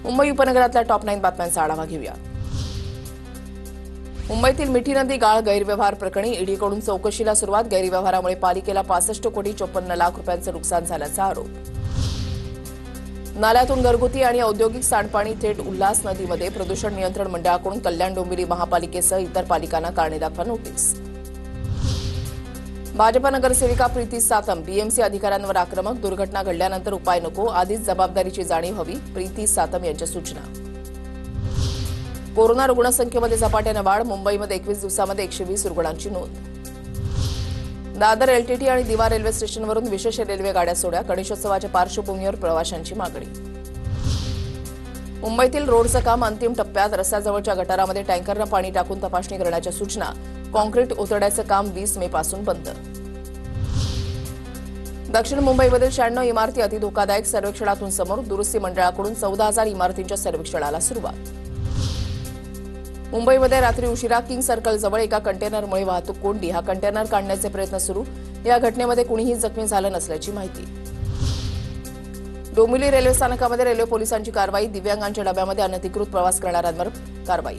मुंबई उपनगरातल्या टॉप 9 बातम्यांचा आढावा घेऊया। मुंबईतील मिठी नदी गाळ गैरव्यवहार प्रकरणी ईडीकडून चौकशीला सुरुवात। गैरव्यवहारामुळे पालिकेला 65 कोटी 54 लाख रुपयांचं नुकसान झाल्याचा आरोप। नाल्यातून घरगुती आणि औद्योगिक सांडपाणी थेट उल्हास नदीमध्ये प्रदूषण नियंत्रण मंडळाकडून कल्याण डोंबिवली महापालिकेसह इतर पालिकांना कारणे दाखवा नोटीस। भाजप नगरसेविका प्रीती सातम बीएमसी अधिकाऱ्यांवर आक्रमक। दुर्घटना घडल्यानंतर उपाय नको, आधीच जबाबदारीची जाणीव हवी, प्रीती सातम यांच्या सूचना। कोरोना रुग्णसंख्येमध्ये झपाट्याने वाढ। मुंबईमध्ये 21 दिवसांमध्ये 120 रुग्णांची नोंद। दादर एलटीटी आणि दिवा रेल्वे स्टेशनवरून विशेष रेल्वे गाड्या सोडा। गणेशोत्सवाच्या पार्श्वभूमीवर प्रवाशांची मागणी। मुंबईतील रोडचं काम अंतिम टप्प्यात। रस्त्याजवळच्या गटारामध्ये टँकरनं पाणी टाकून तपासणी करण्याच्या सूचना। कॉन्क्रीट उतरण्याचं काम 20 मे पासून बंद। दक्षिण मुंबईमधील 96 इमारती अतिधोकादायक सर्वेक्षणातून समोर। दुरुस्ती मंडळाकडून 14,000 इमारतींच्या सर्वेक्षणाला सुरुवात। मुंबईमध्ये रात्री उशिरा किंग सर्कल जवळ एका कंटेनरमुळे वाहतूक कोंडी। हा कंटेनर काढण्याचे प्रयत्न सुरू। या घटनेमध्ये कुणीही जखमी झालं नसल्याची माहिती। डोंबिवली रेल्वे स्थानकामध्ये रेल्वे पोलिसांची कारवाई। दिव्यांगांच्या डब्यामध्ये अनधिकृत प्रवास करणाऱ्यांवर कारवाई।